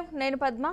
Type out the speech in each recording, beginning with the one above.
Live నేను పద్మ.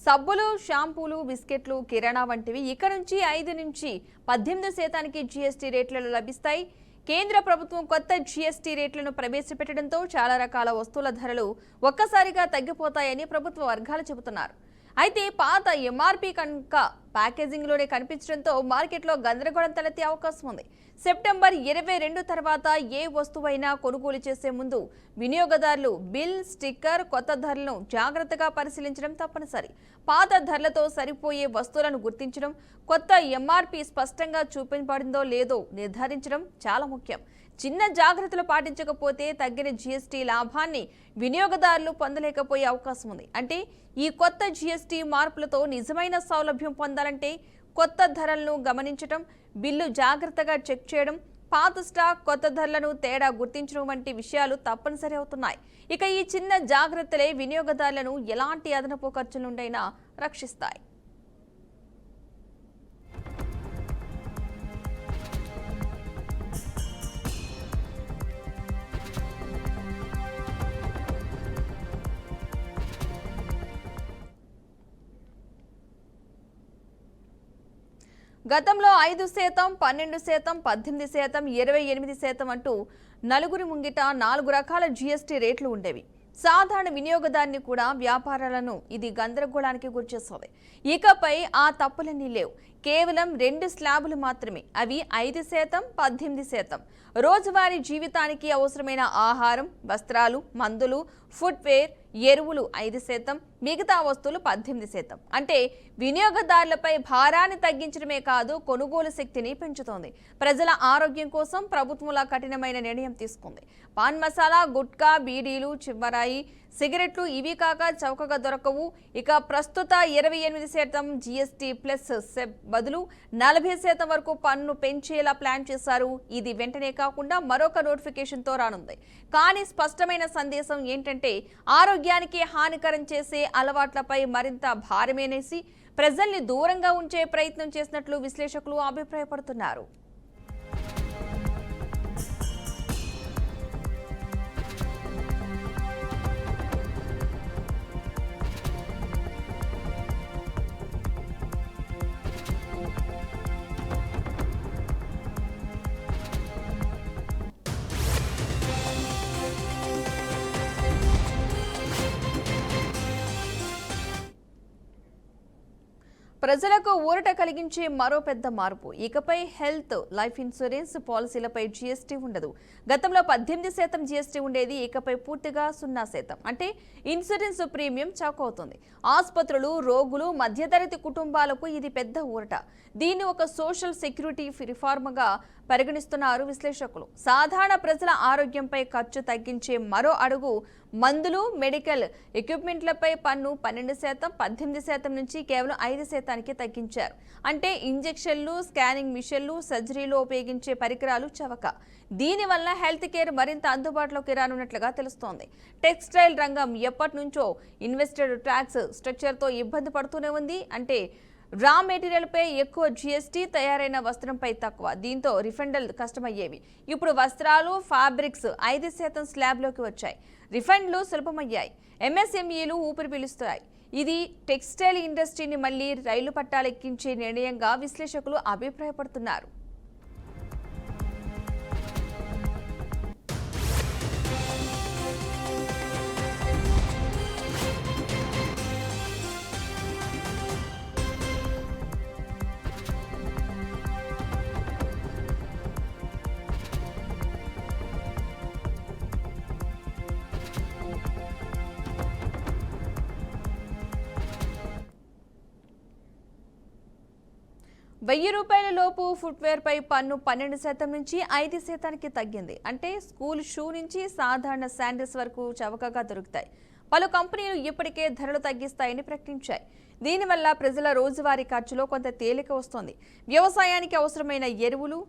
సబ్బులు, షాంపూలు, బిస్కెట్లు, కిరాణా వంటివి ఇక నుంచి 5 నుంచి 18% జీఎస్టీ రేట్లలో లభిస్తాయి. కేంద్ర ప్రభుత్వం కొత్త జీఎస్టీ రేట్లను ప్రవేశపెట్టడంతో చాలా రకాల వస్తువుల ధరలు ఒక్కసారిగా తగ్గిపోతాయని ప్రభుత్వ వర్గాలు చెబుతున్నారు. అయితే పాత ఎంఆర్పీ కనుక ప్యాకేజింగ్లోనే కనిపించడంతో మార్కెట్లో గందరగోళం తలెత్తే అవకాశం ఉంది. సెప్టెంబర్ 22 తర్వాత ఏ వస్తువైనా కొనుగోలు చేసే ముందు వినియోగదారులు బిల్, స్టిక్కర్, కొత్త ధరలను జాగ్రత్తగా పరిశీలించడం తప్పనిసరి. పాత ధరలతో సరిపోయే వస్తువులను గుర్తించడం, కొత్త ఎంఆర్పీ స్పష్టంగా చూపించబడిందో లేదో నిర్ధారించడం చాలా ముఖ్యం. చిన్న జాగ్రత్తలు పాటించకపోతే తగ్గిన జీఎస్టీ లాభాన్ని వినియోగదారులు పొందలేకపోయే అవకాశం ఉంది. అంటే ఈ కొత్త జీఎస్టీ మార్పులతో నిజమైన సౌలభ్యం పొందాలంటే కొత్త ధరలను గమనించడం, బిల్లు జాగ్రత్తగా చెక్ చేయడం, పాత స్టాక్, కొత్త ధరలను తేడా గుర్తించడం వంటి విషయాలు తప్పనిసరి అవుతున్నాయి. ఇక ఈ చిన్న జాగ్రత్తలే వినియోగదారులను ఎలాంటి అదనపు ఖర్చుల నుండైనా రక్షిస్తాయి. గతంలో 5%, 12%, 18%, 28% అంటూ నలుగురి ముంగిట 4 రకాల జీఎస్టీ రేట్లు ఉండేవి. సాధారణ వినియోగదారుని కూడా వ్యాపారాలను ఇది గందరగోళానికి గురిచేస్తుంది. ఇకపై ఆ తప్పులన్నీ లేవు. కేవలం 2 స్లాబులు మాత్రమే. అవి 5%, 18%. రోజువారీ జీవితానికి అవసరమైన ఆహారం, వస్త్రాలు, మందులు, ఫుట్వేర్, ఎరువులు 5%, మిగతా వస్తువులు 18%. అంటే వినియోగదారులపై భారాన్ని తగ్గించడమే కాదు, కొనుగోలు శక్తిని పెంచుతోంది. ప్రజల ఆరోగ్యం కోసం ప్రభుత్వంలా కఠినమైన నిర్ణయం తీసుకుంది. పాన్ మసాలా, గుట్కా, బీడీలు, చివరాయి, సిగరెట్లు ఇవి కాక చౌకగా దొరకవు. ఇక ప్రస్తుత 28% జీఎస్టీ ప్లస్ బదులు 40% వరకు పన్ను పెంచేలా ప్లాన్ చేశారు. ఇది వెంటనే కాకుండా మరొక నోటిఫికేషన్తో రానుంది. కానీ స్పష్టమైన సందేశం ఏంటంటే ఆరోగ్యానికి హానికరం చేసే అలవాట్లపై మరింత భారమేనేసి ప్రజల్ని దూరంగా ఉంచే ప్రయత్నం చేసినట్లు విశ్లేషకులు అభిప్రాయపడుతున్నారు. ప్రజలకు ఊరట కలిగించే మరో పెద్ద మార్పు. ఇకపై హెల్త్, లైఫ్ ఇన్సూరెన్స్ పాలసీలపై జీఎస్టీ ఉండదు. గతంలో 18% జీఎస్టీ ఉండేది. ఇకపై పూర్తిగా 0%. అంటే ఇన్సూరెన్స్ ప్రీమియం చౌకవుతుంది. ఆసుపత్రులు, రోగులు, మధ్యతరగతి కుటుంబాలకు ఇది పెద్ద ఊరట. దీన్ని ఒక సోషల్ సెక్యూరిటీ రిఫార్మ్గా పరిగణిస్తున్నారు విశ్లేషకులు. సాధారణ ప్రజల ఆరోగ్యంపై ఖర్చు తగ్గించే మరో అడుగు. మందులు, మెడికల్ ఎక్విప్మెంట్లపై పన్ను 12%, 18% నుంచి కేవలం 5%కి తగ్గించారు. అంటే ఇంజెక్షన్లు, స్కానింగ్ మిషన్లు, సర్జరీలో ఉపయోగించే పరికరాలు చవక. దీనివల్ల హెల్త్ కేర్ మరింత అందుబాటులోకి రానున్నట్లుగా తెలుస్తోంది. టెక్స్టైల్ రంగం ఎప్పటి నుంచో ఇన్వెస్టెడ్ ట్యాక్స్ స్ట్రక్చర్తో ఇబ్బంది పడుతూనే ఉంది. అంటే రా మెటీరియల్పై ఎక్కువ జీఎస్టీ, తయారైన వస్త్రంపై తక్కువ. దీంతో రిఫండల్ కష్టమయ్యేవి. ఇప్పుడు వస్త్రాలు, ఫ్యాబ్రిక్స్ 5% స్లాబ్లోకి వచ్చాయి. రిఫండ్లు సులభమయ్యాయి. ఎంఎస్ఎంఈలు ఊపిరి పీలుస్తాయి. ఇది టెక్స్టైల్ ఇండస్ట్రీని మళ్లీ రైలు పట్టాలెక్కించే నిర్ణయంగా విశ్లేషకులు అభిప్రాయపడుతున్నారు. ₹1000 లోపు ఫుట్వేర్ పై పన్ను 12% నుంచి 5%కి తగ్గింది. అంటే స్కూల్ షూ నుంచి సాధారణ శాండిల్స్ వరకు చవకగా దొరుకుతాయి. పలు కంపెనీలు ఇప్పటికే ధరలు తగ్గిస్తాయని ప్రకటించాయి. దీనివల్ల ప్రజల రోజువారీ ఖర్చులో కొంత తేలిక వస్తోంది. వ్యవసాయానికి అవసరమైన ఎరువులు,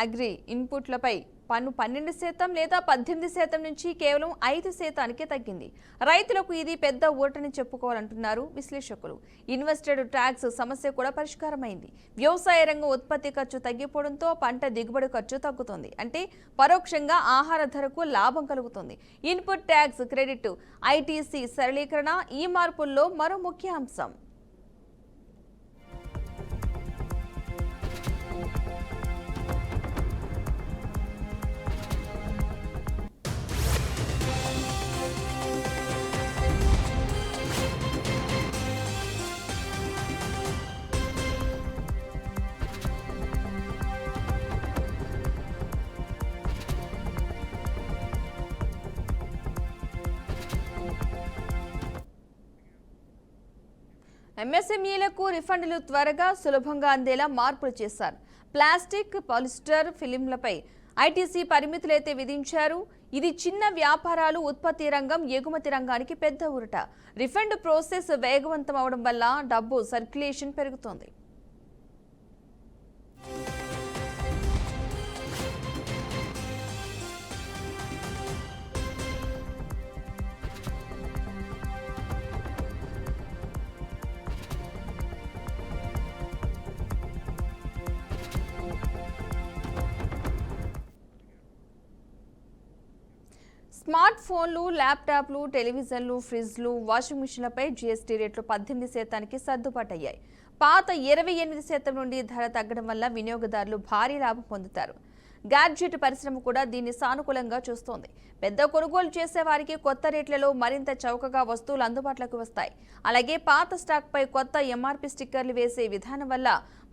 అగ్రి ఇన్పుట్లపై పన్ను 12% లేదా 18% నుంచి కేవలం 5%కే తగ్గింది. రైతులకు ఇది పెద్ద ఊరటని చెప్పుకోవాలంటున్నారు విశ్లేషకులు. ఇన్వెస్టెడ్ ట్యాక్స్ సమస్య కూడా పరిష్కారమైంది. వ్యవసాయ రంగం ఉత్పత్తి ఖర్చు తగ్గిపోవడంతో పంట దిగుబడి ఖర్చు తగ్గుతుంది. అంటే పరోక్షంగా ఆహార ధరకు లాభం కలుగుతుంది. ఇన్పుట్ ట్యాక్స్ క్రెడిట్ ఐటీసీ సరళీకరణ ఈ మార్పుల్లో మరో ముఖ్య అంశం. ఎంఎస్ఎంఈలకు రిఫండ్లు త్వరగా సులభంగా అందేలా మార్పులు చేశారు. ప్లాస్టిక్, పాలిస్టర్ ఫిలింలపై ఐటీసీ పరిమితులైతే విధించారు. ఇది చిన్న వ్యాపారాలు, ఉత్పత్తి రంగం, ఎగుమతి రంగానికి పెద్ద ఊరట. రిఫండ్ ప్రాసెస్ వేగవంతం అవడం వల్ల డబ్బు సర్క్యులేషన్ పెరుగుతోంది. స్మార్ట్ ఫోన్లు, ల్యాప్టాప్లు, టెలివిజన్లు, ఫ్రిడ్జ్లు, వాషింగ్ మిషన్లపై జీఎస్టీ రేట్లు 18%కి సర్దుబాటు అయ్యాయి. పాత 28% నుండి ధర తగ్గడం వల్ల వినియోగదారులు భారీ లాభం పొందుతారు. గ్యాడ్జెట్ పరిశ్రమ కూడా దీన్ని సానుకూలంగా చూస్తోంది. పెద్ద కొనుగోలు చేసే వారికి కొత్త రేట్లలో మరింత చౌకగా వస్తువులు అందుబాటులోకి వస్తాయి. అలాగే పాత స్టాక్పై కొత్త ఎంఆర్పీ స్టిక్కర్లు వేసే విధానం వల్ల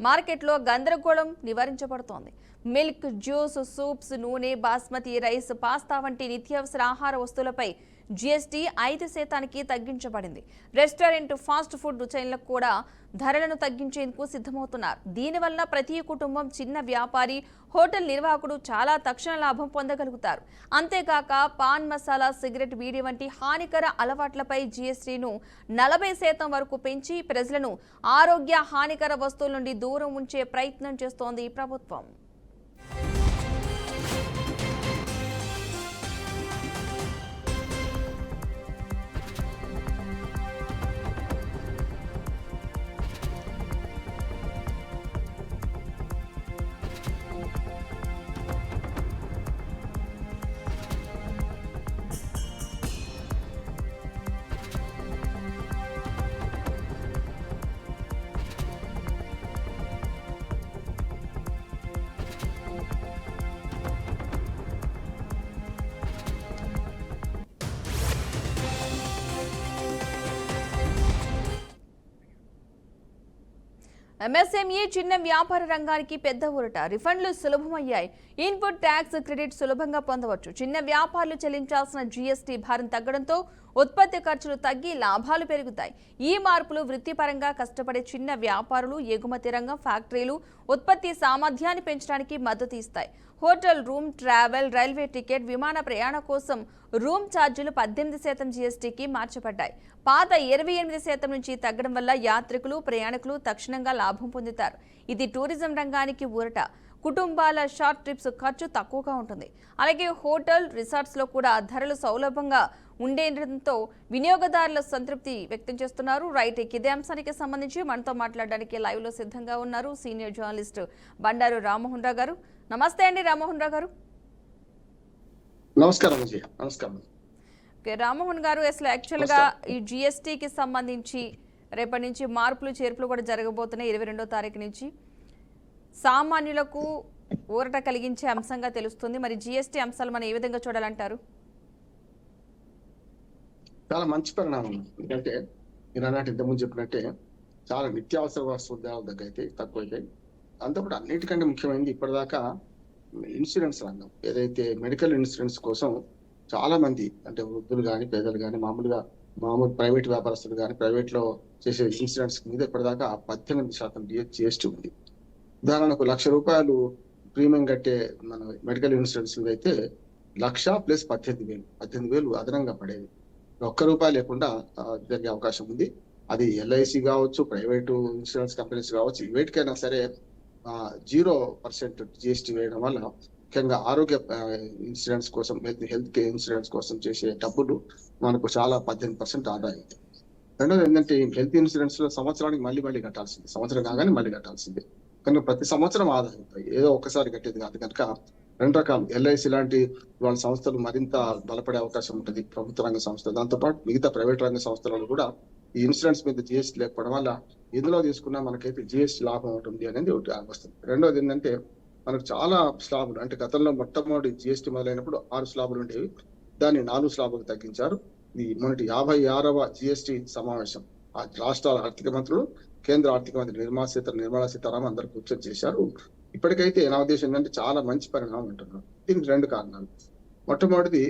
మార్కెట్లో గందరగోళం నివారించబడుతోంది. మిల్క్, జ్యూస్, సూప్స్, నూనె, బాస్మతి రైస్, పాస్తా వంటి నిత్యావసర ఆహార వస్తువులపై జీఎస్టీ 5%కి తగ్గించబడింది. రెస్టారెంట్, ఫాస్ట్ ఫుడ్ చైన్లకు కూడా ధరలను తగ్గించేందుకు సిద్ధమవుతున్నారు. దీనివల్ల ప్రతి కుటుంబం, చిన్న వ్యాపారి, హోటల్ నిర్వాహకుడు చాలా తక్షణ లాభం పొందగలుగుతారు. అంతేకాక పాన్ మసాలా, సిగరెట్, బీడీ వంటి హానికర అలవాట్లపై జీఎస్టీను 40% వరకు పెంచి ప్రజలను ఆరోగ్య హానికర వస్తువుల నుండి దూరం ఉంచే ప్రయత్నం చేస్తోంది ప్రభుత్వం. ఎంఎస్ఎంఈ చిన్న వ్యాపార రంగానికి పెద్ద ఊరట. రిఫండ్లు సులభమయ్యాయి. ఇన్పుట్ ట్యాక్స్ క్రెడిట్ సులభంగా పొందవచ్చు. చిన్న వ్యాపారులు చెల్లించాల్సిన జీఎస్టీ భారం తగ్గడంతో ఉత్పత్తి ఖర్చులు తగ్గి లాభాలు పెరుగుతాయి. ఈ మార్పులు వృత్తిపరంగా కష్టపడే చిన్న వ్యాపారులు, ఎగుమతి రంగం, ఫ్యాక్టరీలు ఉత్పత్తి సామర్థ్యాన్ని పెంచడానికి మద్దతు ఇస్తాయి. Hotel room, travel, railway ticket, విమాన ప్రయాణం కోసం రూమ్ ఛార్జీలు 18% జీఎస్టీకి మార్చబడ్డాయి. పాత 28% నుంచి తగ్గడం వల్ల యాత్రికులు, ప్రయాణికులు తక్షణంగా లాభం పొందుతారు. ఇది టూరిజం రంగానికి ఊరట. కుటుంబాల షార్ట్ ట్రిప్స్ ఖర్చు తక్కువగా ఉంటుంది. అలాగే హోటల్, రిసార్ట్స్లో కూడా ధరలు సౌలభంగా ఉండేందుతో వినియోగదారుల సంతృప్తి వ్యక్తం చేస్తున్నారు. రైట్, ఇదే అంశానికి సంబంధించి మనతో మాట్లాడడానికి లైవ్ లో సిద్ధంగా ఉన్నారు సీనియర్ జర్నలిస్ట్ బండారు రామ్మోహన్ రావు గారు. నమస్తే అండి రామ్మోహన్ రావు గారు. నమస్కారం. రామ్మోహన్ గారు, అసలు యాక్చువల్ గా ఈ జిఎస్టీకి సంబంధించి రేపటి నుంచి మార్పులు చేర్పులు కూడా జరగబోతున్నాయి. 22వ తారీఖు నుంచి సామాన్యులకు ఊరట కలిగించే అంశంగా తెలుస్తుంది. మరి జిఎస్టీ అంశాలు మనం ఏ విధంగా చూడాలంటారు? చాలా మంచి పరిణామం. ఎందుకంటే మీరు అన్నట్టు ఇంతకుముందు చెప్పినట్టే చాలా నిత్యావసర వస్తువుల దగ్గర అయితే తక్కువైపోయి, అంతప్పుడు అన్నిటికంటే ముఖ్యమైనది ఇప్పటిదాకా ఇన్సూరెన్స్ రంగం. ఏదైతే మెడికల్ ఇన్సూరెన్స్ కోసం చాలా మంది అంటే వృద్ధులు కానీ, పేదలు కానీ, మామూలు ప్రైవేట్ వ్యాపారస్తులు కానీ, ప్రైవేట్ లో చేసే ఇన్సూరెన్స్ మీద ఇప్పటిదాకా 18% జిఎస్టీ ఉంది. ఉదాహరణకు ₹1,00,000 ప్రీమియం కట్టే మన మెడికల్ ఇన్సూరెన్స్ మీద అయితే 1,00,000 + 18,000 అదనంగా పడేది. ₹1 లేకుండా జరిగే అవకాశం ఉంది. అది ఎల్ఐసి కావచ్చు, ప్రైవేటు ఇన్సూరెన్స్ కంపెనీస్ కావచ్చు, వేటికైనా సరే 0% జిఎస్టీ వేయడం వల్ల ముఖ్యంగా ఆరోగ్య ఇన్సూరెన్స్ కోసం, హెల్త్ కేర్ ఇన్సూరెన్స్ కోసం చేసే డబ్బులు మనకు చాలా 18% ఆదాయం. రెండోది ఏంటంటే హెల్త్ ఇన్సూరెన్స్ లో సంవత్సరానికి మళ్ళీ కట్టాల్సింది, సంవత్సరం కాగానే మళ్ళీ కట్టాల్సింది. కానీ ప్రతి సంవత్సరం ఆదాయం ఏదో ఒక్కసారి కట్టేది కాదు కనుక 2 రకాలు ఎల్ఐసి లాంటి వాళ్ళ సంస్థలు మరింత బలపడే అవకాశం ఉంటుంది, ప్రభుత్వ రంగ సంస్థ. దాంతోపాటు మిగతా ప్రైవేట్ రంగ సంస్థలలో కూడా ఈ ఇన్సూరెన్స్ మీద జిఎస్టీ లేకపోవడం వల్ల ఇందులో తీసుకున్నా మనకైతే జిఎస్టీ లాభం ఉంటుంది అనేది ఒకటి వస్తుంది. రెండోది ఏంటంటే మనకు చాలా స్లాబులు, అంటే గతంలో మొట్టమొదటి జిఎస్టీ మొదలైనప్పుడు 6 స్లాబులు ఉండేవి, దాన్ని 4 స్లాబులు తగ్గించారు. ఈ మొన్నటి 56వ జిఎస్టీ సమావేశం ఆ రాష్ట్రాల ఆర్థిక మంత్రులు, కేంద్ర ఆర్థిక మంత్రి నిర్మలా సీతారామన్ అందరూ కూర్చొని చేశారు. ఇప్పటికైతే నా ఉద్దేశం ఏంటంటే చాలా మంచి పరిణామం అంటున్నారు. దీనికి 2 కారణాలు. మొట్టమొదటిది,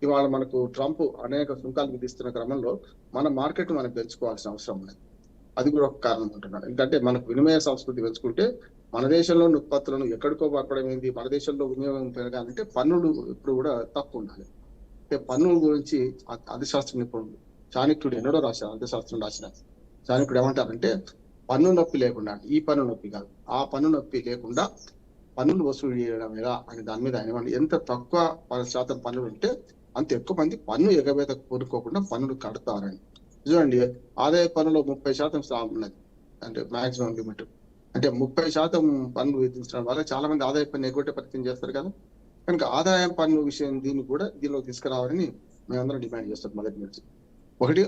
ఇవాళ మనకు ట్రంప్ అనేక సుంకాలు విధిస్తున్న క్రమంలో మన మార్కెట్ మనం పెంచుకోవాల్సిన అవసరం ఉంది. అది కూడా ఒక కారణం అంటున్నాడు. ఎందుకంటే మనకు వినిమయ సంస్కృతి పెంచుకుంటే మన దేశంలోని ఉత్పత్తులను ఎక్కడికో పంపడం ఏంది, మన దేశంలో వినియోగం పెరగాలంటే పన్నులు ఇప్పుడు కూడా తక్కువ ఉండాలి. అంటే పన్నుల గురించి అర్థశాస్త్ర నిపుణుడు చాణక్యుడు ఎన్నడో రాశారు. అర్థశాస్త్రం రాసిన చాణక్యుడు ఏమంటారంటే, పన్ను నొప్పి లేకుండా, ఈ పన్ను నొప్పి కాదు, ఆ పన్ను నొప్పి లేకుండా పన్నులు వసూలు చేయడం ఎలా అనే దాని మీద ఆయన ఎంత తక్కువ 10% పన్నులు ఉంటే అంత ఎక్కువ మంది పన్ను ఎగవేత కోరుకోకుండా పన్నులు కడతారని. చూడండి, ఆదాయ పన్నులో 30% స్లాబ్ ఉన్నది, అంటే మాక్సిమం లిమిట్. అంటే 30% పన్ను విధించడం వల్ల చాలా మంది ఆదాయ పన్ను ఎగ్గొట్టే ప్రయత్నం చేస్తారు కదా. కనుక ఆదాయ పన్ను విషయం దీన్ని కూడా దీనిలో తీసుకురావాలని మేమందరం డిమాండ్ చేస్తాం. మొదటి నుంచి ఒకటి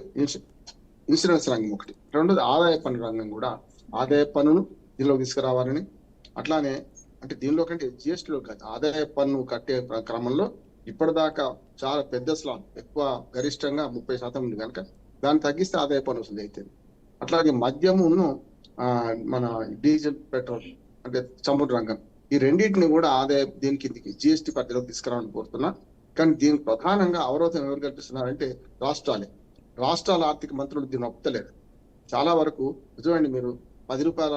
ఇన్సూరెన్స్ రంగం, ఒకటి. రెండోది ఆదాయ పన్ను రంగం కూడా ఆదాయ పన్నును దీనిలో తీసుకురావాలని. అట్లానే అంటే దీనిలో కంటే జిఎస్టీలో కాదు, ఆదాయ పన్ను కట్టే క్రమంలో ఇప్పటిదాకా చాలా పెద్ద స్లాబ్, ఎక్కువ గరిష్టంగా 30% ఉంది కనుక దాన్ని తగ్గిస్తే ఆదాయ పన్ను వసూలు అవుతుంది. అట్లాగే మద్యమును, మన డీజిల్, పెట్రోల్ అంటే చమురు రంగం, ఈ రెండింటిని కూడా ఆదాయ దీనికి జిఎస్టీ పరిధిలోకి తీసుకురావాలని కోరుతున్నా. కానీ దీనికి ప్రధానంగా అవరోధం ఎవరు కల్పిస్తున్నారంటే రాష్ట్రాల ఆర్థిక మంత్రులు దీన్ని ఒప్పుతలేరు. చాలా వరకు చూడండి, మీరు 10 రూపాయల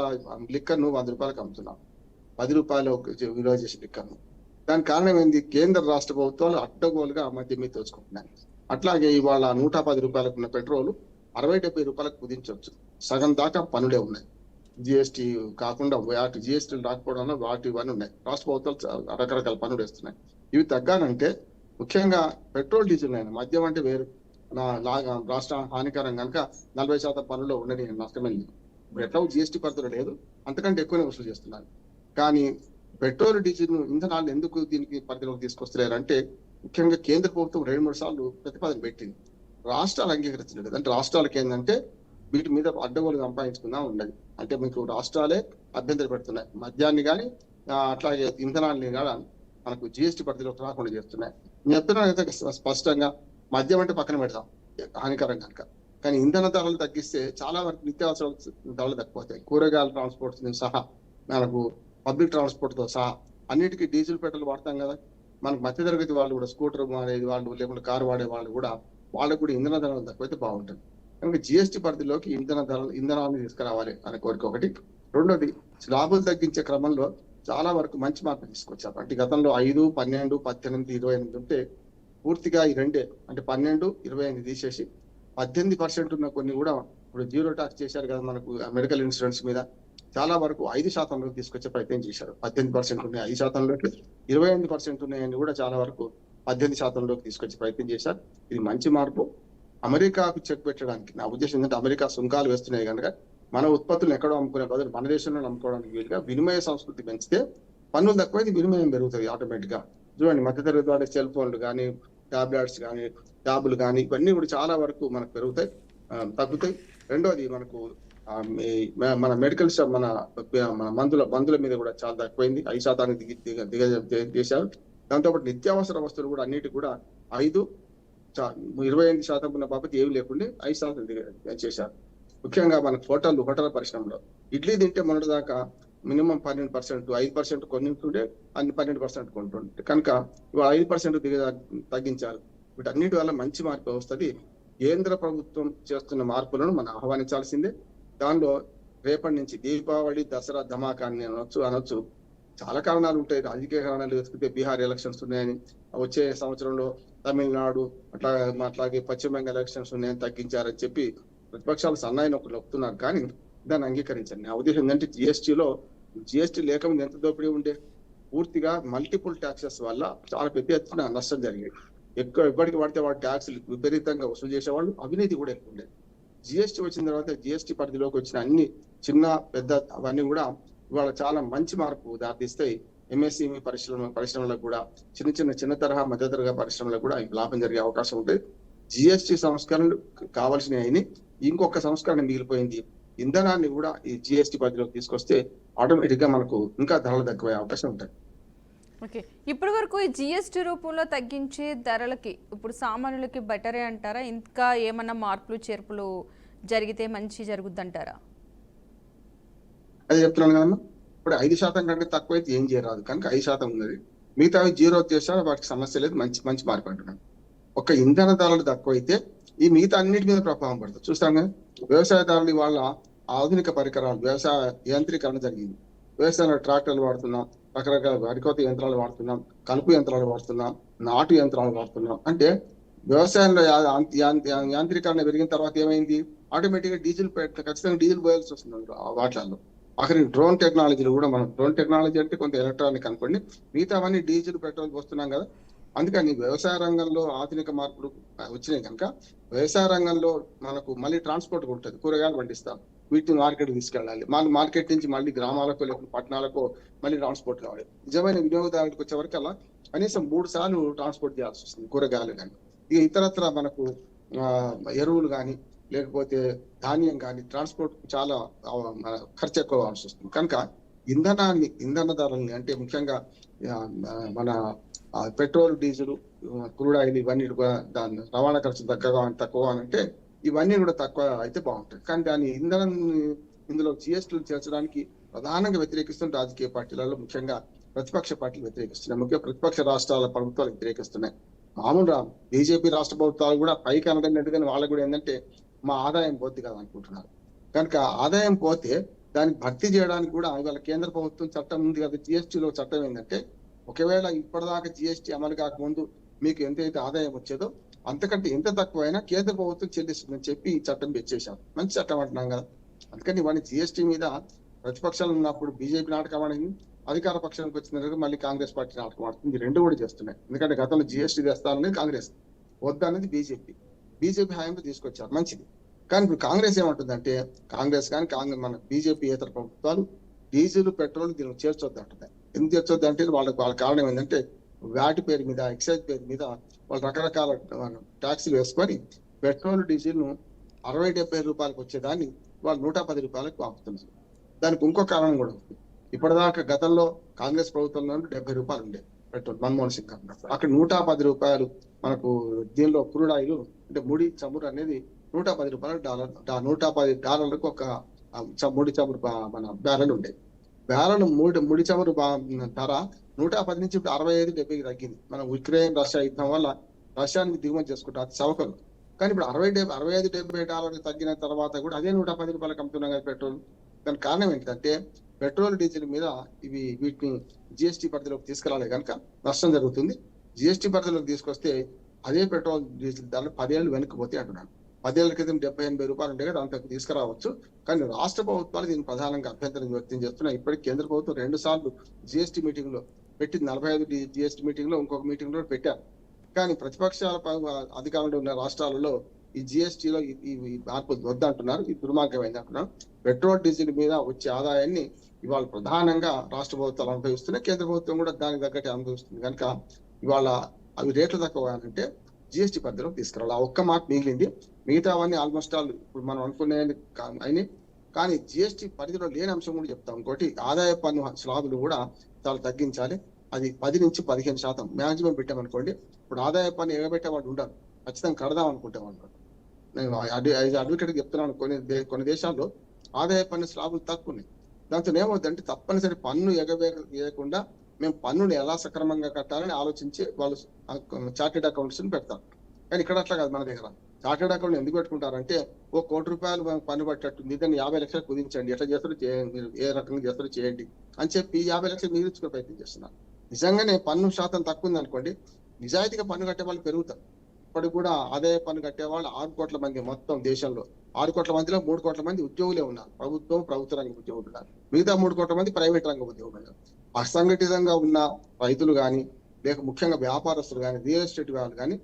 లిక్కర్ను 100 రూపాయలకు అమ్ముతున్నాం, 10 రూపాయలు విలువ చేసే లిక్కర్ను. దానికి కారణం ఏంది? కేంద్ర రాష్ట్ర ప్రభుత్వాలు అడ్డగోలుగా మధ్య మీద తోచుకుంటున్నాయి. అట్లాగే ఇవాళ 110 రూపాయలకు ఉన్న పెట్రోల్ 60-70 రూపాయలకు కుదించవచ్చు. సగం దాకా పన్నులే ఉన్నాయి. జిఎస్టీ కాకుండా వాటి జిఎస్టీలు రాకపోవడంలో ఇవన్నీ ఉన్నాయి. రాష్ట్ర ప్రభుత్వాలు రకరకాల పన్నులు వేస్తున్నాయి. ఇవి తగ్గాలంటే ముఖ్యంగా పెట్రోల్, డీజిల్ అయినా, మద్యం అంటే వేరు రాష్ట్ర హానికరం కనుక 40% పన్నులో ఉండని నష్టమే లేదు. ఇప్పుడు ఎట్లా జిఎస్టీ పరిధిలో లేదు, అంతకంటే ఎక్కువనే వసూలు చేస్తున్నారు. కానీ పెట్రోల్, డీజిల్ ఇంధనాలు ఎందుకు దీనికి పరిధిలోకి తీసుకొస్తలేరు అంటే, ముఖ్యంగా కేంద్ర ప్రభుత్వం 2-3 సార్లు ప్రతిపాదన పెట్టింది, రాష్ట్రాలు అంగీకరించలేదు. అంటే రాష్ట్రాలకి ఏంటంటే వీటి మీద అడ్డగోలు సంపాదించుకుందా ఉండదు. అంటే మీకు రాష్ట్రాలే అభ్యంతర పెడుతున్నాయి, మద్యాన్ని కానీ అట్లాగే ఇంధనాన్ని కానీ మనకు జిఎస్టీ పరిధిలోకి రాకుండా చేస్తున్నాయి. నేను చెప్తున్నా స్పష్టంగా, మద్యం అంటే పక్కన పెడతాం, హానికరం కనుక. కానీ ఇంధన ధరలు తగ్గిస్తే చాలా వరకు నిత్యావసర ధరలు తగ్గిపోతాయి. కూరగాయల ట్రాన్స్పోర్ట్ సహా, మనకు పబ్లిక్ ట్రాన్స్పోర్ట్ తో సహా అన్నిటికీ డీజిల్ పెట్రోల్ వాడతాం కదా. మనకు మధ్యతరగతి వాళ్ళు కూడా, స్కూటర్ వాడేది వాళ్ళు, లేకుంటే కారు వాడే వాళ్ళు కూడా, వాళ్ళకు కూడా ఇంధన ధరలు తక్కువైతే బాగుంటుంది. కనుక జిఎస్టీ పరిధిలోకి ఇంధనాన్ని తీసుకురావాలి అనే కోరిక ఒకటి. రెండోది, స్లాబులు తగ్గించే క్రమంలో చాలా వరకు మంచి మార్పులు తీసుకొచ్చారు. అంటే గతంలో 5, 12, 18, 28 ఉంటే పూర్తిగా ఈ రెండే, అంటే 12, 28 తీసేసి 18% ఉన్న కొన్ని కూడా ఇప్పుడు 0 టాక్స్ చేశారు కదా. మనకు మెడికల్ ఇన్సూరెన్స్ మీద చాలా వరకు 5%లోకి తీసుకొచ్చే ప్రయత్నం చేశారు. 18% ఉన్నాయి 5%లోకి, 28% ఉన్నాయని కూడా చాలా వరకు 18%లోకి తీసుకొచ్చే ప్రయత్నం చేశారు. ఇది మంచి మార్పు. అమెరికాకు చెక్ పెట్టడానికి నా ఉద్దేశం ఏంటంటే, అమెరికా సుంకాలు వేస్తున్నాయి కనుక మన ఉత్పత్తులను ఎక్కడో అమ్ముకునే బదులు మన దేశంలో అమ్ముకోవడానికి వీలుగా వినిమయ సంస్కృతి పెంచితే పన్నులు తక్కువైతే వినిమయం పెరుగుతుంది ఆటోమేటిక్ గా. చూడండి, మధ్యతరగతి వాడే సెల్ ఫోన్లు కానీ, టాబ్లెట్స్ కానీ, ట్యాబులు కానీ, ఇవన్నీ కూడా చాలా వరకు మనకు పెరుగుతాయి, తగ్గుతాయి. రెండోది, మనకు మన మెడికల్ షాప్, మన మందుల మీద కూడా చాలా తక్కువైంది, 5% చేశారు. దాంతోపాటు నిత్యావసర వస్తువులు కూడా అన్నిటి కూడా 25% ఉన్న బాబతి ఏమి లేకుండా 5% చేశారు. ముఖ్యంగా మన హోటల్ పరిశ్రమలో ఇడ్లీ తింటే మొన్నటిదాకా మినిమం 12%, 5% కొనుంటుండే, అన్ని 12% కొంటుండే. కనుక ఇవాళ 5% తగ్గించారు. వీటన్నిటి వల్ల మంచి మార్పు వస్తుంది. కేంద్ర ప్రభుత్వం చేస్తున్న మార్పులను మనం ఆహ్వానించాల్సిందే. దానిలో రేపటి నుంచి దీపావళి, దసరా ధమాకాన్ని అనొచ్చు. చాలా కారణాలు ఉంటాయి, రాజకీయ కారణాలు వెతికితే బీహార్ ఎలక్షన్స్ ఉన్నాయని, వచ్చే సంవత్సరంలో తమిళనాడు అట్లాగే పశ్చిమ బెంగాల్ ఎలక్షన్స్ ఉన్నాయని తగ్గించారని చెప్పి ప్రతిపక్షాలు సన్నాయిని ఒకరు నొక్కుతున్నారు. కానీ దాన్ని అంగీకరించండి. నా ఉద్దేశం ఏంటంటే, జిఎస్టీలో జిఎస్టీ లేకముందు ఎంత దోపిడీ ఉండే? పూర్తిగా మల్టిపుల్ ట్యాక్సెస్ వల్ల చాలా పెద్ద ఎత్తున నష్టం జరిగేది. ఎప్పటికి పడితే వాడు ట్యాక్సులు విపరీతంగా వసూలు చేసేవాళ్ళు, అవినీతి కూడా ఎక్కువ ఉండేది. జిఎస్టీ వచ్చిన తర్వాత జిఎస్టీ పరిధిలోకి వచ్చిన అన్ని చిన్న పెద్ద అవన్నీ కూడా ఇవాళ చాలా మంచి మార్పు దారితీస్తాయి. ఎంఎస్ఎంఈ పరిశ్రమలకు కూడా చిన్న తరహా మధ్య తరహా పరిశ్రమలకు కూడా లాభం జరిగే అవకాశం ఉంటుంది. జిఎస్టీ సంస్కరణలు కావాల్సినవి అయినాయి. ఇంకొక సంస్కరణ మిగిలిపోయింది. ఇంధనాన్ని కూడా ఈ జిఎస్టీ పరిధిలోకి తీసుకొస్తే ఆటోమేటిక్ గా మనకు ఇంకా ధరలు తక్కువే అవకాశం ఉంటుంది. ఓకే, ఇప్పటి వరకు ఈ జిఎస్టీ రూపంలో తగ్గించే ధరలకి ఇప్పుడు సామాన్యులకి బెటరే అంటారా? ఇంకా ఏమన్నా మార్పులు చేర్పులు జరిగితే మంచి జరుగుద్దంటారా? అది చెప్తున్నాను కదమ్మా, ఇప్పుడు 5% కంటే తక్కువ అయితే ఏం చేయరాదు, కనుక 5% ఉన్నది. మిగతా 0 చేసినా వాటికి సమస్య లేదు. మంచి మార్పు అంటున్నాను. ఒక ఇంధన ధరలు తక్కువ అయితే ఈ మిగతా అన్నిటి మీద ప్రభావం పడుతుంది. చూస్తాం కదా, వ్యవసాయదారులు వాళ్ళ ఆధునిక పరికరాలు, వ్యవసాయ యాంత్రీకరణ జరిగింది. వ్యవసాయంలో ట్రాక్టర్లు వాడుతున్నాం, రకరకాల వరికోత యంత్రాలు వాడుతున్నాం, కలుపు యంత్రాలు వాడుతున్నాం, నాటు యంత్రాలు వాడుతున్నాం. అంటే వ్యవసాయంలో యాంత్రీకరణ పెరిగిన తర్వాత ఏమైంది? ఆటోమేటిక్ గా ఖచ్చితంగా డీజిల్ పోయాల్సి వస్తుంది వాటిల్లో. ఆఖరికి డ్రోన్ టెక్నాలజీలు కూడా, మనం డ్రోన్ టెక్నాలజీ అంటే కొంత ఎలక్ట్రానిక్ అనుకోండి, మిగతా అవన్నీ డీజిల్ పెట్రోల్ వస్తున్నాం కదా. అందుకని వ్యవసాయ రంగంలో ఆధునిక మార్పులు వచ్చినాయి కనుక వ్యవసాయ రంగంలో మనకు మళ్ళీ ట్రాన్స్పోర్ట్ ఉంటుంది. కూరగాయలు పండిస్తాం, వీటిని మార్కెట్ తీసుకెళ్ళాలి. మార్కెట్ నుంచి మళ్ళీ గ్రామాలకు లేకపోతే పట్టణాలకు మళ్ళీ ట్రాన్స్పోర్ట్ కావాలి. నిజమైన వినియోగదారులకు వచ్చే వరకు అలా కనీసం 3 సార్లు ట్రాన్స్పోర్ట్ చేయాల్సి వస్తుంది కూరగాయలు కానీ. ఇక ఇతరత్ర మనకు ఎరువులు కానీ లేకపోతే ధాన్యం కానీ ట్రాన్స్పోర్ట్ చాలా ఖర్చు ఎక్కువ కావాల్సి వస్తుంది. కనుక ఇంధన ధరల్ని అంటే ముఖ్యంగా మన పెట్రోల్, డీజిల్, క్రూడ్ ఆయిల్ ఇవన్నీ దాని రవాణా ఖర్చు తక్కువ అంటే ఇవన్నీ కూడా తక్కువ అయితే బాగుంటాయి. కానీ దాని ఇందులో జిఎస్టీలు చేర్చడానికి ప్రధానంగా వ్యతిరేకిస్తున్న రాజకీయ పార్టీలలో ముఖ్యంగా ప్రతిపక్ష పార్టీలు వ్యతిరేకిస్తున్నాయి. ముఖ్యంగా ప్రతిపక్ష రాష్ట్రాల ప్రభుత్వాలు వ్యతిరేకిస్తున్నాయి. మామూలుగా బీజేపీ రాష్ట్ర ప్రభుత్వాలు కూడా పైకి అనడం వాళ్ళకు కూడా ఏంటంటే మా ఆదాయం పోద్ది కదా అనుకుంటున్నారు. కనుక ఆదాయం పోతే దాన్ని భర్తీ చేయడానికి కూడా ఇవాళ కేంద్ర ప్రభుత్వం చట్టం ఉంది కదా. జిఎస్టీలో చట్టం ఏంటంటే ఒకవేళ ఇప్పటిదాకా జిఎస్టీ అమలు కాకముందు మీకు ఎంతైతే ఆదాయం వచ్చేదో అంతకంటే ఎంత తక్కువైనా కేంద్ర ప్రభుత్వం చెల్లిస్తుందని చెప్పి ఈ చట్టం తెచ్చేశారు. మంచి చట్టం అంటున్నాం కదా. అందుకని ఇవన్నీ జిఎస్టీ మీద ప్రతిపక్షాలు ఉన్నప్పుడు బీజేపీ నాటకం ఆడింది, అధికార పక్షానికి వచ్చిన మళ్ళీ కాంగ్రెస్ పార్టీ నాటకం ఆడుతుంది. రెండు కూడా చేస్తున్నాయి. ఎందుకంటే గతంలో జిఎస్టీ తెస్తాననేది కాంగ్రెస్, వద్దనేది బీజేపీ హయాంలో తీసుకొచ్చారు, మంచిది. కానీ ఇప్పుడు కాంగ్రెస్ ఏమంటుందంటే, కాంగ్రెస్ కానీ మన బీజేపీ ఇతర ప్రభుత్వాలు డీజిల్, పెట్రోల్ దీన్ని చేర్చొద్దు అంటున్నాయి. ఎందుకు చేర్చొద్దు అంటే వాళ్ళ కారణం ఏంటంటే వాటి పేరు మీద, ఎక్సైజ్ పేరు మీద వాళ్ళు రకరకాల ట్యాక్సీలు వేసుకొని పెట్రోల్, డీజిల్ ను 60-70 రూపాయలకు వచ్చేదాన్ని వాళ్ళు 110 రూపాయలకు ఆపుతున్నారు. దానికి ఇంకో కారణం కూడా ఉంది. ఇప్పటిదాకా గతంలో కాంగ్రెస్ ప్రభుత్వంలో 70 రూపాయలు ఉండే పెట్రోల్, మన్మోహన్ సింగ్ అక్కడ 110 రూపాయలు మనకు. దీనిలో క్రూడ్ ఆయిల్ అంటే ముడి చమురు అనేది 110 రూపాయలు $110 ఒక ముడి చమురు మన బ్యారెల్ ఉండే. బ్యారెల్ ముడి చమురు ధర 110 నుంచి ఇప్పుడు 65-70 తగ్గింది. మనం ఉక్రెయిన్ రష్యా యుద్ధం వల్ల రష్యానికి దిగుమతి చేసుకుంటాం, అది సవకలు. కానీ ఇప్పుడు $65-70 తగ్గిన తర్వాత కూడా అదే 110 రూపాయలకు అమ్ముతున్నాం కదా పెట్రోల్. దానికి కారణం ఏంటంటే పెట్రోల్, డీజిల్ మీద వీటిని జిఎస్టీ పరిధిలోకి తీసుకురాలే కనుక నష్టం జరుగుతుంది. జిఎస్టీ పరిధిలోకి తీసుకొస్తే అదే పెట్రోల్, డీజిల్ ధరలు 10 ఏళ్ళు వెనక్కిపోతే అంటున్నాను. 10 ఏళ్ల క్రితం 70-80 రూపాయలు ఉండే కదా, అంతకు తీసుకురావచ్చు. కానీ రాష్ట్ర ప్రభుత్వాలు దీన్ని ప్రధానంగా అభ్యంతరం వ్యక్తం చేస్తున్నాయి. ఇప్పటికి కేంద్ర ప్రభుత్వం 2 సార్లు జిఎస్టీ మీటింగ్ లో పెట్టింది. 45 జిఎస్టీ మీటింగ్ లో ఇంకొక మీటింగ్ లో పెట్టారు. కానీ ప్రతిపక్షాల అధికారంలో ఉన్న రాష్ట్రాలలో ఈ జిఎస్టీలో ఈ మార్పు వద్దంటున్నారు. ఇది దుర్మార్గమైంది అంటున్నారు. పెట్రోల్, డీజిల్ మీద వచ్చే ఆదాయాన్ని ఇవాళ ప్రధానంగా రాష్ట్ర ప్రభుత్వాలు అనుభవిస్తున్నాయి, కేంద్ర ప్రభుత్వం కూడా దానికి తగ్గట్టు అనుభవిస్తుంది. కనుక ఇవాళ అవి రేట్లు తక్కువ అంటే జిఎస్టీ పరిధిలోకి తీసుకురావాలి. ఆ ఒక్క మాట మిగిలింది. మిగతా అవన్నీ ఆల్మోస్ట్ ఆల్ ఇప్పుడు మనం అనుకునే అయినాయి. కానీ జిఎస్టీ పరిధిలో లేని అంశం కూడా చెప్తాం. ఇంకోటి, ఆదాయ పన్ను స్లాబులు కూడా చాలా తగ్గించాలి. అది 10 నుంచి 15% మ్యాక్సిమం పెట్టామనుకోండి. ఇప్పుడు ఆదాయ పన్ను ఎగబెట్టే వాళ్ళు ఉండరు, ఖచ్చితంగా కడదాం అనుకుంటే వాళ్ళు. నేను అడ్వకేట్ చెప్తున్నాను, కొన్ని దేశాల్లో ఆదాయ పన్ను స్లాబులు తక్కువ ఉన్నాయి. దాంతో ఏమవుతుందంటే తప్పనిసరి పన్ను ఎగవేయకుండా మేము పన్నుని ఎలా సక్రమంగా కట్టాలని ఆలోచించి వాళ్ళు చార్టెడ్ అకౌంట్స్ పెడతారు. కానీ ఇక్కడ అట్లా కాదు. మన దగ్గర చార్టెడ్ అకౌంట్ ఎందుకు పెట్టుకుంటారంటే, ₹1 కోటి పన్ను పట్టేట్టుంది, దాన్ని 50 లక్షలు కుదించండి, ఎట్లా చేస్తారో మీరు ఏ రకంగా చేస్తారో చేయండి అని చెప్పి 50 లక్షలు మిగిల్చుకునే ప్రయత్నం చేస్తున్నారు. నిజంగానే పన్ను శాతం తక్కువ ఉంది అనుకోండి, నిజాయితీగా పన్ను కట్టే వాళ్ళు పెరుగుతారు. ఇప్పటికి కూడా ఆదాయ పన్ను కట్టేవాళ్ళు 6 కోట్ల మంది మొత్తం దేశంలో. 6 కోట్ల మందిలో 3 కోట్ల మంది ఉద్యోగులే ఉన్నారు. ప్రభుత్వ రంగ ఉద్యోగులు ఉన్నారు. మిగతా 3 కోట్ల మంది ప్రైవేట్ రంగ ఉద్యోగులు ఉన్నారు. అసంఘటితంగా ఉన్న రైతులు కానీ, లేక ముఖ్యంగా వ్యాపారస్తులు కానీ, రియల్ ఎస్టేట్ వాళ్ళు కానీ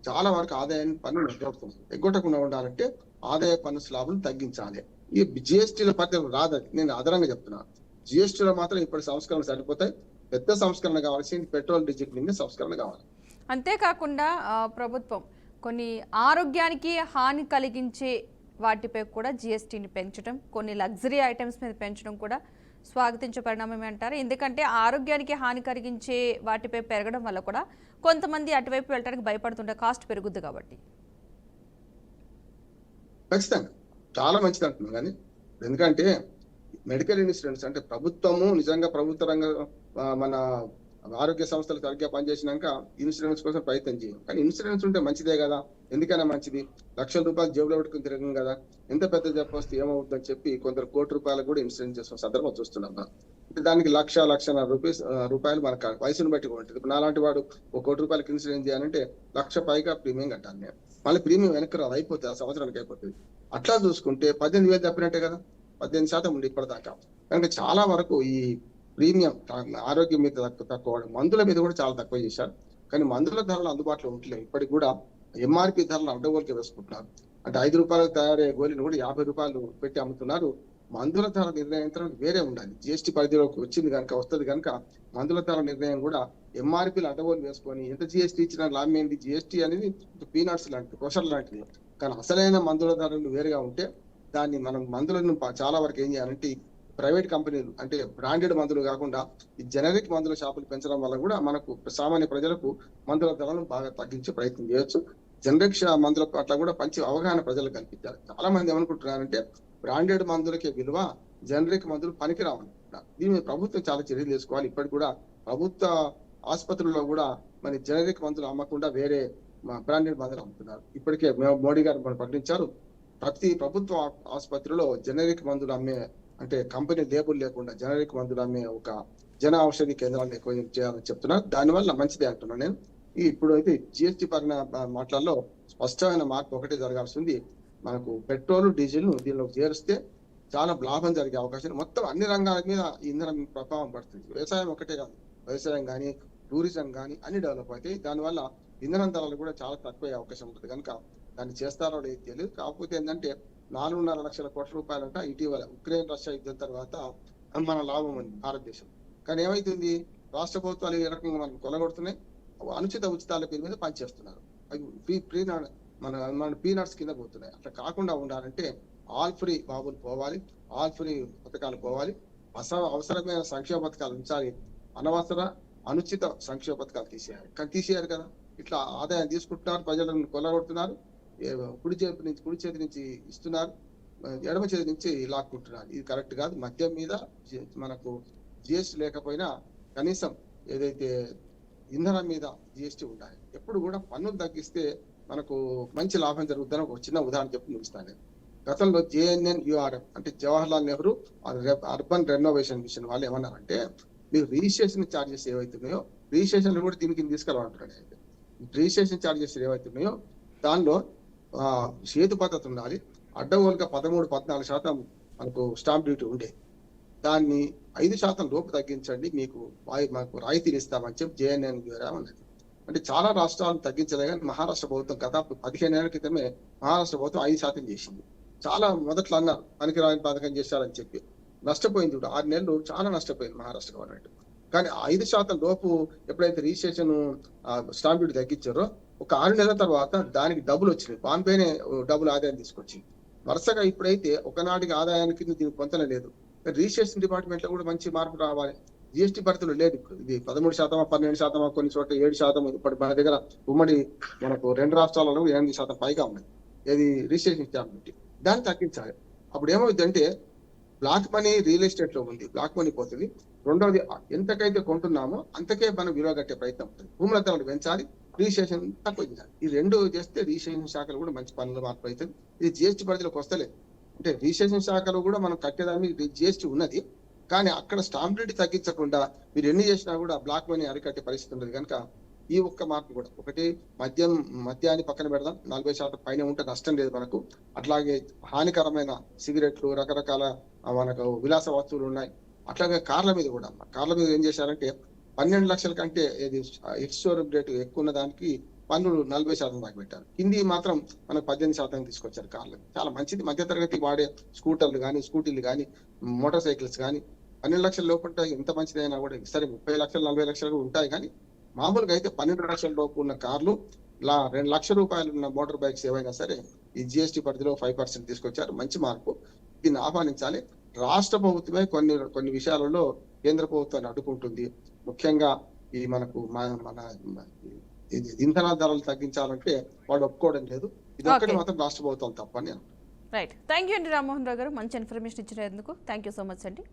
చాలా వరకు ఆదాయాన్ని పన్ను ఎగ్గొడుతున్నారు. ఎగ్గొట్టకుండా ఉండాలంటే ఆదాయ పన్ను స్లాబులు తగ్గించాలి. ఈ జిఎస్టీల పద్ధతి రాదని నేను అదనంగా చెప్తున్నాను. జిఎస్టీలో మాత్రం ఇప్పటి సంస్కరణ సరిపోతాయి. పెద్ద సంస్కరణ కావాల్సింది పెట్రోల్ డీజిల్ మీద సంస్కరణ కావాలి. అంతేకాకుండా ప్రభుత్వం కొన్ని ఆరోగ్యానికి హాని కలిగించే వాటిపై కూడా జిఎస్టీని పెంచడం, కొన్ని లగ్జరీ ఐటమ్స్ మీద పెంచడం కూడా స్వాగతించే పరిణామమే అంటారు. ఎందుకంటే ఆరోగ్యానికి హాని కలిగించే వాటిపై పెరగడం వల్ల కూడా కొంతమంది అటువైపు వెళ్ళడానికి భయపడుతుంటారు, కాస్ట్ పెరుగుద్ది కాబట్టి. ఖచ్చితంగా చాలా మంచిది అంటున్నాను. కానీ ఎందుకంటే మెడికల్ ఇన్సూరెన్స్ అంటే ప్రభుత్వము నిజంగా ప్రభుత్వ రంగ మన ఆరోగ్య సంస్థలు సరిగ్గా పనిచేసినాక ఇన్సూరెన్స్ కోసం ప్రయత్నం చేయం. కానీ ఇన్సూరెన్స్ ఉంటే మంచిదే కదా, ఎందుకైనా మంచిది. లక్షల రూపాయలు జేబులో పెట్టుకుని తిరగం కదా, ఎంత పెద్ద జబ్బు వస్తే ఏమవుతుందని చెప్పి కొందరు కోటి రూపాయలు కూడా ఇన్సూరెన్స్ చేసిన సందర్భం చూస్తున్నాం. అంటే దానికి లక్షన్నర రూపాయలు మనకు వయసును బట్టి ఉంటుంది. ఇప్పుడు నాలాంటి వాడు 1 కోటి రూపాయలకి ఇన్సూరెన్స్ చేయాలంటే 1,00,000 పైగా ప్రీమియం కట్టాలి నేను. మళ్ళీ ప్రీమియం వెనక్కి రాదు, అయిపోతుంది, ఆ సంవత్సరానికి అయిపోతుంది. అట్లా చూసుకుంటే 18,000 తప్పినట్టే కదా, 18% ఉండి ఇప్పటిదాకా. కనుక చాలా వరకు ఈ ప్రీమియం ఆరోగ్యం మీద తక్కువ, మందుల మీద కూడా చాలా తక్కువ చేశారు. కానీ మందుల ధరలు అందుబాటులో ఉంటలేవు. ఇప్పటికి కూడా ఎంఆర్పి ధరలు అడ్డగోలుకి వేసుకుంటున్నారు. అంటే 5 రూపాయలకు తయారయ్యే గోళీని కూడా 50 రూపాయలు పెట్టి అమ్ముతున్నారు. మందుల ధర నిర్ణయించడం వేరే ఉండాలి. జిఎస్టీ పరిధిలోకి వచ్చింది కనుక, వస్తుంది కనుక మందుల ధర నిర్ణయం కూడా ఎంఆర్పీలు అడ్డగోలు వేసుకొని ఎంత జిఎస్టీ ఇచ్చినా లాభం ఏంటి? జిఎస్టీ అనేది పీనట్స్ లాంటిది, కొషర్ లాంటిది. కానీ అసలైన మందుల ధరలు వేరుగా ఉంటే దాన్ని మనం మందులను చాలా వరకు ఏం చేయాలంటే ప్రైవేట్ కంపెనీలు అంటే బ్రాండెడ్ మందులు కాకుండా ఈ జనరిక్ మందుల షాపులు పెంచడం వల్ల కూడా మనకు సామాన్య ప్రజలకు మందుల ధరలను బాగా తగ్గించే ప్రయత్నం చేయొచ్చు. జనరిక్ మందుల పట్ల కూడా మంచి అవగాహన ప్రజలకు కల్పించాలి. చాలా మంది ఏమనుకుంటున్నారంటే బ్రాండెడ్ మందులకే విలువ, జనరిక్ మందులు పనికిరావనుకుంటున్నారు. దీని మీద ప్రభుత్వం చాలా చర్యలు తీసుకోవాలి. ఇప్పటికి కూడా ప్రభుత్వ ఆసుపత్రుల్లో కూడా మరి జనరిక్ మందులు అమ్మకుండా వేరే బ్రాండెడ్ మందులు అమ్ముతున్నారు. ఇప్పటికే మోడీ గారు ప్రకటించారు, ప్రతి ప్రభుత్వ ఆసుపత్రిలో జనరిక్ మందులు అమ్మే అంటే కంపెనీ లేబుల్ లేకుండా జనరిక్ మందులు అమ్మే ఒక జన ఔషధి కేంద్రాలు ఎక్కువ చేయాలని చెప్తున్నారు. దానివల్ల మంచిదే అంటున్నాను నేను. ఇప్పుడు అయితే జిఎస్టీ పైన మాటలలో స్పష్టమైన మార్పు ఒకటే జరగాల్సింది. మనకు పెట్రోల్ డీజిల్ దీనిలో చేరిస్తే చాలా లాభం జరిగే అవకాశం, మొత్తం అన్ని రంగాల మీద ఇంధనం ప్రభావం పడుతుంది. వ్యవసాయం ఒకటే కాదు, వ్యవసాయం కానీ టూరిజం కానీ అన్ని డెవలప్ అవుతాయి. దానివల్ల ఇంధనం ధరలు కూడా చాలా తక్కువ అవకాశం ఉంటుంది. కనుక దాన్ని చేస్తారో లేదు తెలియదు. కాకపోతే ఏంటంటే 4.5 లక్షల కోట్ల రూపాయలంట ఇటీవల ఉక్రెయిన్ రష్యా యుద్ధం తర్వాత మన లాభం ఉంది భారతదేశం. కానీ ఏమైతుంది, రాష్ట్ర ప్రభుత్వాలు ఈ రకంగా మనం కొలగొడుతున్నాయి, అనుచిత ఉచితాల పేరు మీద పనిచేస్తున్నారు. అవి మన పీనట్స్ కింద పోతున్నాయి. అట్లా కాకుండా ఉండాలంటే ఆల్ ఫ్రీ బాబులు పోవాలి, ఆల్ ఫ్రీ పథకాలు పోవాలి, అవసరమైన సంక్షేమ పథకాలు ఉంచాలి, అనవసర అనుచిత సంక్షేమ పథకాలు తీసేయాలి. కానీ తీసేయాలి కదా, ఇట్లా ఆదాయం తీసుకుంటున్నారు, ప్రజలను కొల్లగొడుతున్నారు. కుడి చేతి నుంచి ఇస్తున్నారు, ఎడమ చేతి నుంచి లాక్కుంటున్నారు. ఇది కరెక్ట్ కాదు. మద్యం మీద మనకు జిఎస్టీ లేకపోయినా కనీసం ఏదైతే ఇంధనం మీద జిఎస్టీ ఉండాలి. ఎప్పుడు కూడా పన్నులు తగ్గిస్తే మనకు మంచి లాభం జరుగుతుందని ఒక చిన్న ఉదాహరణ చెప్పి ముగిస్తాను. గతంలో JNNURM అంటే Jawaharlal Nehru urban renovation mission వాళ్ళు ఏమన్నారంటే, మీరు రిజిస్ట్రేషన్ ఛార్జెస్ ఏవైతున్నాయో రిజిస్ట్రేషన్ కూడా దీనికి తీసుకురావాలంటున్నాడు. రిజిస్ట్రేషన్ ఛార్జెస్ ఏవైతున్నాయో దానిలో సేతు పద్ధతి ఉండాలి. అడ్డగోలుగా 13-14% మనకు స్టాంప్ డ్యూటీ ఉండేది. దాన్ని 5% లోపు తగ్గించండి, మాకు రాయితీలు ఇస్తామని చెప్పి JNNURM అన్నది. అంటే చాలా రాష్ట్రాలు తగ్గించలే, కానీ మహారాష్ట్ర ప్రభుత్వం గత 15 ఏళ్ల క్రితమే మహారాష్ట్ర ప్రభుత్వం 5% చేసింది. చాలా మొదట్లో అన్నారు పనికిరాని పథకం చేశారని చెప్పి, నష్టపోయింది. 6 నెలలు చాలా నష్టపోయింది మహారాష్ట్ర గవర్నమెంట్. కానీ 5% లోపు ఎప్పుడైతే రిజిస్ట్రేషన్ స్టాంప్ డ్యూటీ తగ్గించారో ఒక 6 నెలల తర్వాత దానికి డబ్బులు వచ్చినాయి. బాంబేనే డబ్బులు ఆదాయం తీసుకొచ్చింది. వరుసగా ఇప్పుడైతే ఒకనాటికి ఆదాయానికి దీనికి పొంతన లేదు. రిజిస్ట్రేషన్ డిపార్ట్మెంట్ లో కూడా మంచి మార్పు రావాలి. జిఎస్టీ పరిధిలో లేదు. ఇప్పుడు ఇది 13%, 12%, కొన్ని చోట్ల 7%. ఇప్పుడు మన దగ్గర ఉమ్మడి మనకు 2 రాష్ట్రాలలో 8% పైగా ఉన్నది. ఇది రిజిస్ట్రేషన్ స్టాంప్ డ్యూటీ, దాన్ని తగ్గించాలి. అప్పుడు ఏమవుతుందంటే బ్లాక్ మనీ రియల్ ఎస్టేట్ లో ఉంది, బ్లాక్ మనీ పోతుంది. రెండవది, ఎంతకైతే కొంటున్నామో అంతకే మనం విలువ కట్టే ప్రయత్నం ఉంటుంది. భూముల ధరలు పెంచాలి, రిజిస్ట్రేషన్ తక్కువ చేయాలి. ఈ 2 చేస్తే రిజిస్ట్రేషన్ శాఖలు కూడా మంచి పనులు మార్పు అవుతుంది. ఇది జిఎస్టీ పరిధిలోకి వస్తలేదు. అంటే రిజిస్ట్రేషన్ శాఖలు కూడా మనం కట్టేదాన్ని జిఎస్టీ ఉన్నది, కానీ అక్కడ స్టాంప్ డ్యూటీ తగ్గించకుండా మీరు ఎన్ని చేసినా కూడా బ్లాక్ మనీ అరికట్టే పరిస్థితి ఉండదు. కనుక ఈ ఒక్క మార్పు కూడా ఒకటి మద్యాన్ని పక్కన పెడదాం, 40% పైన ఉంటే నష్టం లేదు మనకు. అట్లాగే హానికరమైన సిగరెట్లు, రకరకాల మనకు విలాస వస్తువులు ఉన్నాయి. అట్లాగే కార్ల మీద కూడా ఏం చేశారంటే 12 లక్షల కంటే ఇది ఎక్స్‌షోరూమ్ రేటు ఎక్కువ ఉన్న దానికి పన్నులు 40% దాకా పెట్టారు. కింది మాత్రం మనకు 18% తీసుకొచ్చారు కార్లు. చాలా మంచిది. మధ్యతరగతి వాడే స్కూటర్లు కానీ, స్కూటీలు కానీ, మోటార్ సైకిల్స్ కానీ 12 లక్షల లోపు ఎంత మంచిదైనా కూడా సరే 30 లక్షలు 40 లక్షలు కూడా ఉంటాయి. కానీ మామూలుగా అయితే 12 లక్షల లోపు ఉన్న కార్లు 2 లక్షల రూపాయలు ఉన్న మోటార్ బైక్స్ ఏవైనా సరే ఈ జిఎస్టీ పరిధిలో 5% తీసుకొచ్చారు. మంచి మార్పు. దీన్ని ఆహ్వానించాలి. రాష్ట్ర ప్రభుత్వమే కొన్ని విషయాలలో కేంద్ర ప్రభుత్వాన్ని అడ్డుకుంటుంది. ముఖ్యంగా ఈ మనకు మన ఇంధన ధరలు తగ్గించాలంటే వాళ్ళు ఒప్పుకోవడం లేదు. ఇది ఒక్కటి మాత్రం రాష్ట్ర ప్రభుత్వం తప్పని. రైట్. థ్యాంక్ యూ అండి రామ్మోహన్ రావు గారు, మంచి ఇన్ఫర్మేషన్ ఇచ్చినందుకు. థ్యాంక్ యూ సో మచ్ అండి.